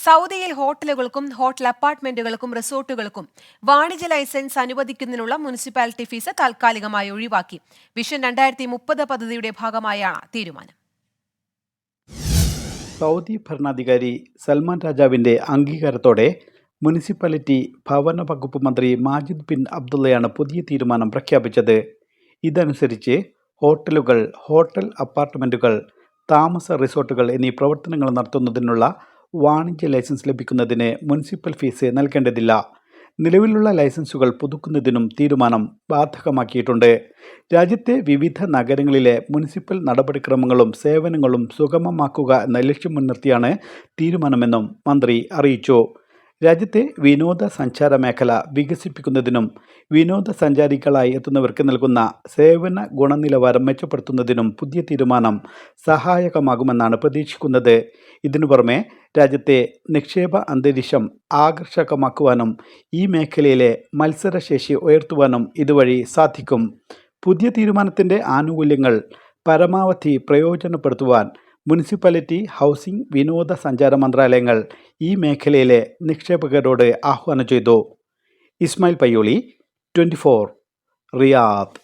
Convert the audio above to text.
സൗദിയിൽ ഹോട്ടലുകൾക്കും ഹോട്ടൽ അപ്പാർട്ട്മെന്റുകൾക്കും റിസോർട്ടുകൾക്കും വാണിജ്യ licence അനുവദിക്കുന്നതിനുള്ള municipality fees താൽക്കാലികമായി ഒഴിവാക്കി. വിഷൻ 2030 പദ്ധതിയുടെ ഭാഗമായാണ് തീരുമാനം. സൗദി ഭരണാധികാരി സൽമാൻ രാജാവിന്റെ അംഗീകാരത്തോടെ മുനിസിപ്പാലിറ്റി ഭവന വകുപ്പ് മന്ത്രി മാജിദ് ബിൻ അബ്ദുള്ളയാണ് പുതിയ തീരുമാനം പ്രഖ്യാപിച്ചത്. ഇതനുസരിച്ച് ഹോട്ടലുകൾ, ഹോട്ടൽ അപ്പാർട്ട്മെന്റുകൾ, താമസ റിസോർട്ടുകൾ എന്നീ പ്രവർത്തനങ്ങൾ നടത്തുന്നതിനുള്ള വാണിജ്യ ലൈസൻസ് ലഭിക്കുന്നതിന് മുനിസിപ്പൽ ഫീസ് നൽകേണ്ടതില്ല. നിലവിലുള്ള ലൈസൻസുകൾ പുതുക്കുന്നതിനും തീരുമാനം ബാധകമാക്കിയിട്ടുണ്ട്. രാജ്യത്തെ വിവിധ നഗരങ്ങളിലെ മുനിസിപ്പൽ നടപടിക്രമങ്ങളും സേവനങ്ങളും സുഗമമാക്കുക എന്ന ലക്ഷ്യം മുൻനിർത്തിയാണ് തീരുമാനമെന്നും മന്ത്രി അറിയിച്ചു. രാജ്യത്തെ വിനോദസഞ്ചാര മേഖല വികസിപ്പിക്കുന്നതിനും വിനോദസഞ്ചാരികളായി എത്തുന്നവർക്ക് നൽകുന്ന സേവന ഗുണനിലവാരം മെച്ചപ്പെടുത്തുന്നതിനും പുതിയ തീരുമാനം സഹായകമാകുമെന്നാണ് പ്രതീക്ഷിക്കുന്നത്. ഇതിനു പുറമെ രാജ്യത്തെ നിക്ഷേപ അന്തരീക്ഷം ആകർഷകമാക്കുവാനും ഈ മേഖലയിലെ മത്സരശേഷി ഉയർത്തുവാനും ഇതുവഴി സാധിക്കും. പുതിയ തീരുമാനത്തിൻ്റെ ആനുകൂല്യങ്ങൾ പരമാവധി പ്രയോജനപ്പെടുത്തുവാൻ മുനിസിപ്പാലിറ്റി, ഹൗസിംഗ്, വിനോദസഞ്ചാര മന്ത്രാലയങ്ങൾ ഈ മേഖലയിലെ നിക്ഷേപകരോട് ആഹ്വാനം ചെയ്തു. ഇസ്മായിൽ പയ്യോളി, 24, റിയാദ്.